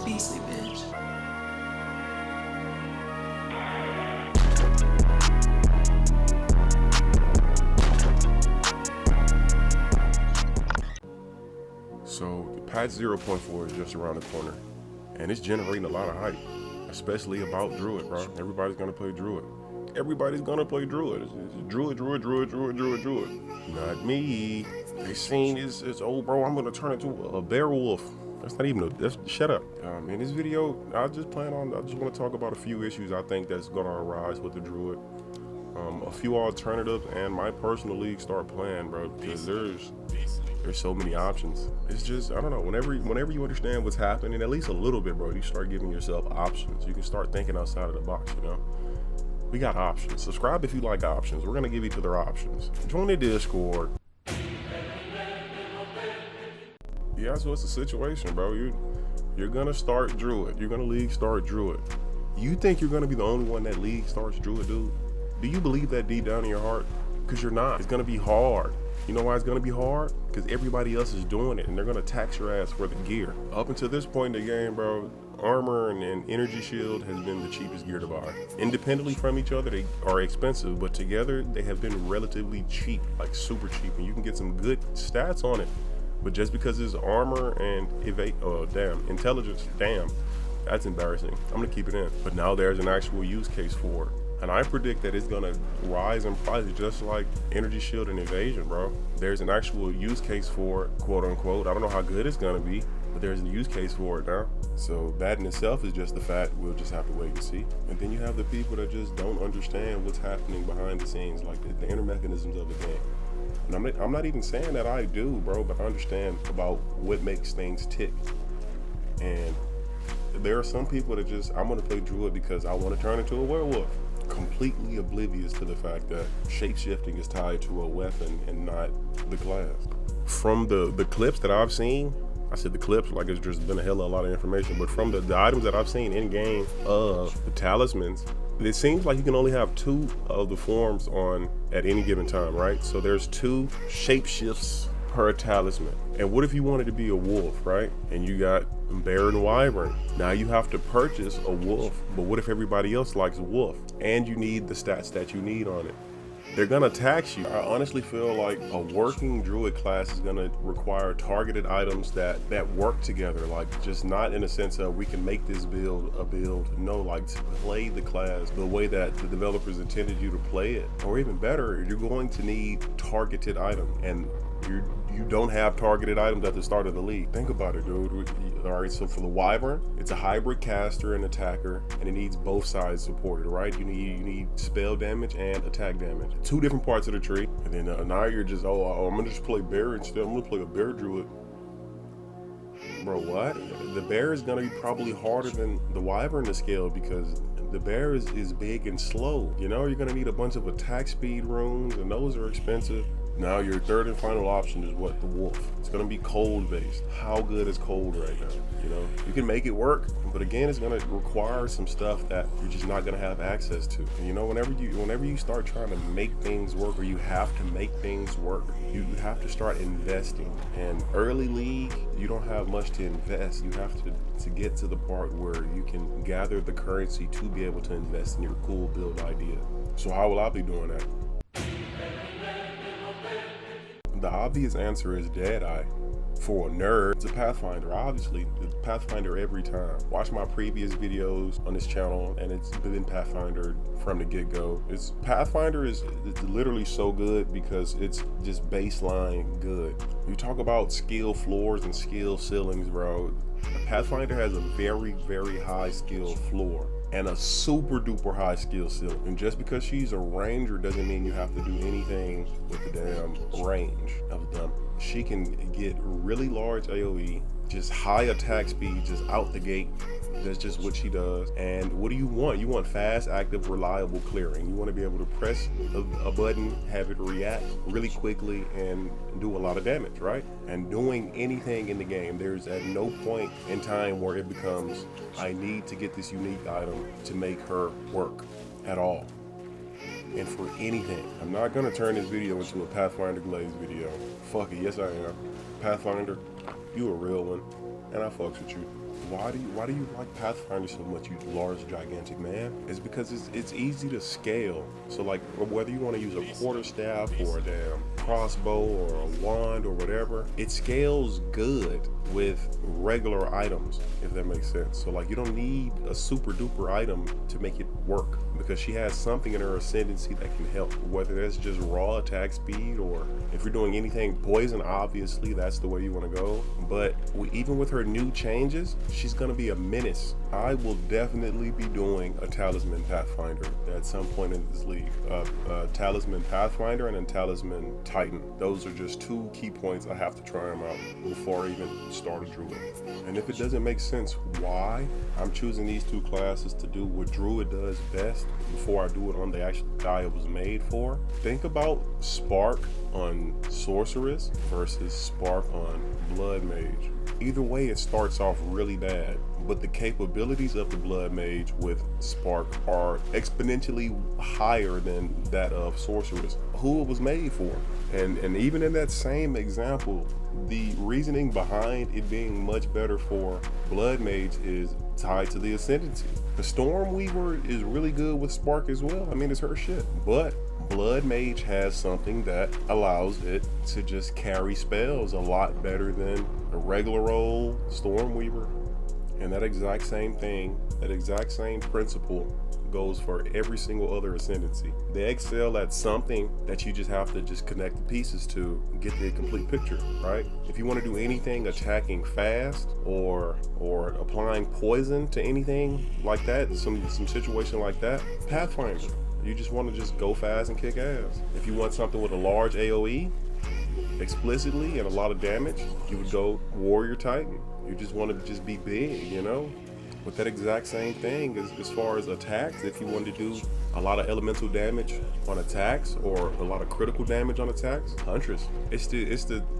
beastly bitch. So patch 0.4 is just around the corner, and it's generating a lot of hype, especially about Druid, bro. Everybody's gonna play Druid. Everybody's gonna play Druid. It's Druid. Not me. They seen is oh bro, I'm gonna turn into a werewolf. That's not even that's shut up. In this video, I just want to talk about a few issues I think that's gonna arise with the Druid. A few alternatives and my personal league start playing, bro, because there's so many options. It's just, I don't know, whenever you understand what's happening, at least a little bit, bro, you start giving yourself options. You can start thinking outside of the box, you know? We got options. Subscribe if you like options. We're gonna give each other options. Join the Discord. Yeah, so it's a situation, bro. You're gonna start Druid. You're gonna league start Druid. You think you're gonna be the only one that league starts Druid, dude? Do you believe that deep down in your heart? Because you're not. It's gonna be hard. You know why it's gonna be hard? Because everybody else is doing it and they're gonna tax your ass for the gear. Up until this point in the game, bro, armor and energy shield has been the cheapest gear to buy. Independently from each other, they are expensive, but together they have been relatively cheap, like super cheap, and you can get some good stats on it. But just because it's armor and intelligence, that's embarrassing. I'm gonna keep it in. But now there's an actual use case for it. And I predict that it's gonna rise in price just like energy shield and evasion, bro. There's an actual use case for it, quote unquote. I don't know how good it's gonna be, but there's a use case for it now. So that in itself is just the fact. We'll just have to wait and see. And then you have the people that just don't understand what's happening behind the scenes, like the inner mechanisms of the game. And I'm not even saying that I do, bro, but I understand about what makes things tick. And there are some people that just, I'm gonna play Druid because I wanna turn into a werewolf. Completely oblivious to the fact that shapeshifting is tied to a weapon and not the class. From the clips that I've seen, I said the clips like it's just been a hell of a lot of information, but from the items that I've seen in game of the talismans, it seems like you can only have 2 of the forms on at any given time, right? So there's 2 shapeshifts per talisman. And what if you wanted to be a wolf, right? And you got bear and wyvern. Now you have to purchase a wolf, but what if everybody else likes a wolf? And you need the stats that you need on it. They're gonna tax you. I honestly feel like a working Druid class is gonna require targeted items that work together, like just not in a sense of we can make this build a build. No, like to play the class the way that the developers intended you to play it. Or even better, you're going to need targeted items, and you don't have targeted items at the start of the league. Think about it, dude. All right, so for the Wyvern, it's a hybrid caster and attacker, and it needs both sides supported, right? You need spell damage and attack damage. 2 different parts of the tree. And then now you're just, I'm gonna just play bear instead. I'm gonna play a bear Druid. Bro, what? The bear is gonna be probably harder than the Wyvern to scale because the bear is big and slow. You know, you're gonna need a bunch of attack speed runes, and those are expensive. Now your third and final option is what? The wolf. It's gonna be cold based. How good is cold right now? You know, you can make it work, but again, it's gonna require some stuff that you're just not gonna have access to. And you know, whenever you start trying to make things work, or you have to make things work, you have to start investing. And early league, you don't have much to invest. You have to get to the part where you can gather the currency to be able to invest in your cool build idea. So how will I be doing that? The obvious answer is Deadeye. For a nerd, it's a Pathfinder. Obviously, it's Pathfinder every time. Watch my previous videos on this channel, and it's been Pathfinder from the get-go. Pathfinder is literally so good because it's just baseline good. You talk about skill floors and skill ceilings, bro. Pathfinder has a very, very high skill floor and a super duper high skill ceiling. And just because she's a ranger doesn't mean you have to do anything with the damn range of them. She can get really large AoE, just high attack speed, just out the gate. That's just what she does. And what do you want? You want fast, active, reliable clearing. You want to be able to press a button, have it react really quickly, and do a lot of damage, right? And doing anything in the game, there's at no point in time where it becomes, I need to get this unique item to make her work at all. And for anything, I'm not gonna turn this video into a Pathfinder Glaze video. Fuck it, yes I am. Pathfinder, you a real one. and I fucks with you. Why do you like Pathfinder so much, you large gigantic man? It's because it's easy to scale. So like whether you want to use a quarterstaff or a damn crossbow or a wand or whatever, it scales good with regular items, if that makes sense. So like you don't need a super duper item to make it work, because she has something in her ascendancy that can help, whether that's just raw attack speed, or if you're doing anything poison, obviously that's the way you want to go. But even with her new changes, she's gonna be a menace. I will definitely be doing a Talisman Pathfinder at some point in this league. Talisman Pathfinder and a Talisman Titan. Those are just two key points. I have to try them out before I even start a Druid. And if it doesn't make sense why I'm choosing these two classes to do what Druid does best before I do it on the actual guy it was made for, think about Spark on Sorceress versus Spark on Blood Mage. Either way, it starts off really bad, but the capabilities of the Blood Mage with Spark are exponentially higher than that of Sorceress, who it was made for. And even in that same example, the reasoning behind it being much better for Blood Mage is tied to the ascendancy. The Stormweaver is really good with Spark as well. I mean, it's her shit. But Blood Mage has something that allows it to just carry spells a lot better than a regular old Stormweaver. And that exact same thing, that exact same principle goes for every single other ascendancy. They excel at something that you just have to just connect the pieces to get the complete picture, right? If you want to do anything attacking fast or applying poison to anything like that, some situation like that, Pathfinder. You just want to just go fast and kick ass. If you want something with a large AoE explicitly and a lot of damage, you would go Warrior Titan. You just want to just be big, you know? With that exact same thing as far as attacks, if you wanted to do a lot of elemental damage on attacks or a lot of critical damage on attacks, Huntress.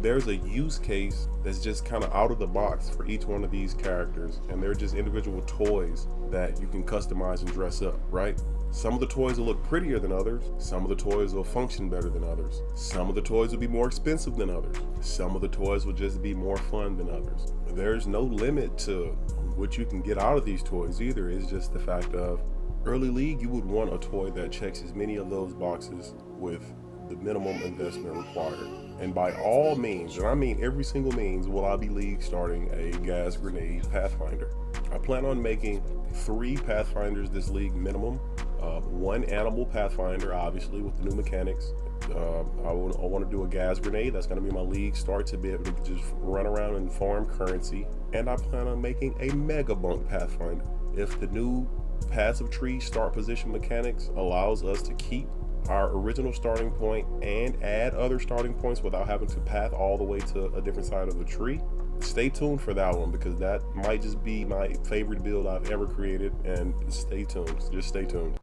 There's a use case that's just kind of out of the box for each one of these characters, and they're just individual toys that you can customize and dress up, right? Some of the toys will look prettier than others. Some of the toys will function better than others. Some of the toys will be more expensive than others. Some of the toys will just be more fun than others. There's no limit to what you can get out of these toys either. It's just the fact of early league, you would want a toy that checks as many of those boxes with the minimum investment required. And by all means, and I mean every single means, will I be league starting a gas grenade Pathfinder. I plan on making 3 Pathfinders this league minimum. 1 animal Pathfinder, obviously, with the new mechanics. I want to do a gas grenade. That's going to be my league start to be able to just run around and farm currency. And I plan on making a mega bunk Pathfinder. If the new passive tree start position mechanics allows us to keep our original starting point and add other starting points without having to path all the way to a different side of the tree, stay tuned for that one, because that might just be my favorite build I've ever created. And stay tuned, just stay tuned.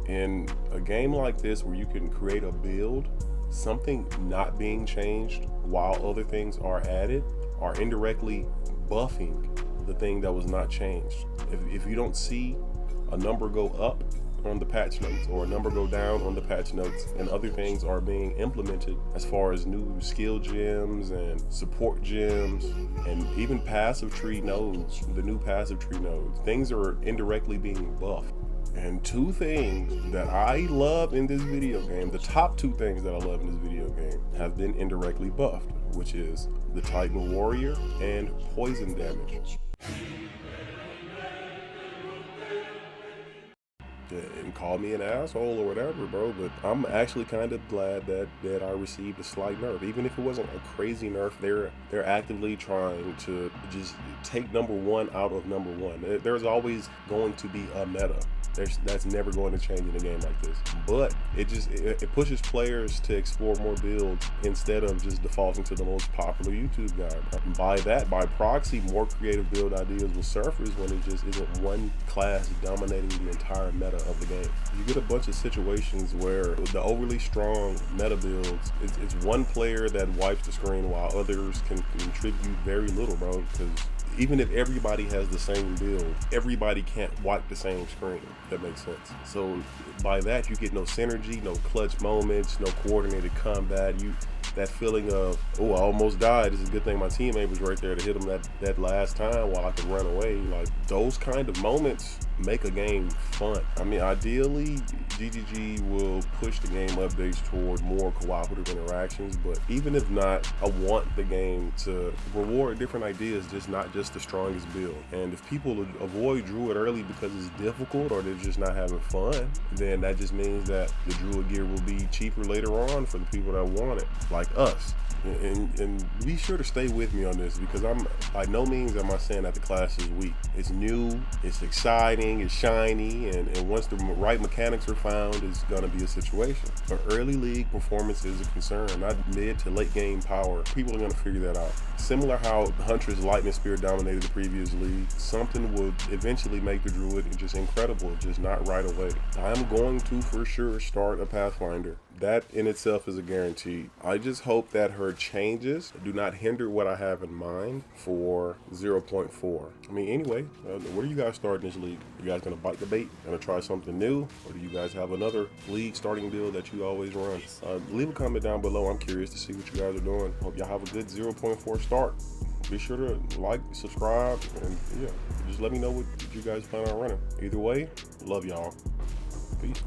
In a game like this where you can create a build, something not being changed while other things are added are indirectly buffing the thing that was not changed. If you don't see a number go up on the patch notes or a number go down on the patch notes, and other things are being implemented as far as new skill gems and support gems and even passive tree nodes, the new passive tree nodes, things are indirectly being buffed. And 2 things that I love in this video game, the top 2 things that I love in this video game, have been indirectly buffed, which is the Titan Warrior and poison damage. And call me an asshole or whatever, bro, but I'm actually kind of glad that I received a slight nerf. Even if it wasn't a crazy nerf, they're actively trying to just take number 1 out of number 1. There's always going to be a meta. That's never going to change in a game like this. But it pushes players to explore more builds instead of just defaulting to the most popular YouTube guide. By proxy, more creative build ideas will surface when it just isn't one class dominating the entire meta of the game. You get a bunch of situations where the overly strong meta builds, it's one player that wipes the screen while others can contribute very little, bro, because even if everybody has the same build, everybody can't wipe the same screen, if that makes sense. So by that, you get no synergy, no clutch moments, no coordinated combat. that feeling of, oh, I almost died. It's a good thing my teammate was right there to hit him that last time while I could run away. Like, those kind of moments make a game fun. I mean, ideally, GGG will push the game updates toward more cooperative interactions, but even if not, I want the game to reward different ideas, just not just the strongest build. And if people avoid Druid early because it's difficult or they're just not having fun, then that just means that the Druid gear will be cheaper later on for the people that want it, like us. And be sure to stay with me on this, because I'm by no means am I saying that the class is weak. It's new, it's exciting, it's shiny, and once the right mechanics are found, it's gonna be a situation. But early league performance is a concern, not mid to late game power. People are gonna figure that out. Similar how Huntress Lightning Spear dominated the previous league, something will eventually make the Druid just incredible, just not right away. I'm going to for sure start a Pathfinder. That in itself is a guarantee. I just hope that her changes do not hinder what I have in mind for 0.4. I mean, anyway, where are you guys starting this league? You guys gonna bite the bait? Gonna try something new? Or do you guys have another league starting build that you always run? Leave a comment down below. I'm curious to see what you guys are doing. Hope y'all have a good 0.4 start. Be sure to like, subscribe, and yeah, just let me know what you guys plan on running. Either way, love y'all. Peace.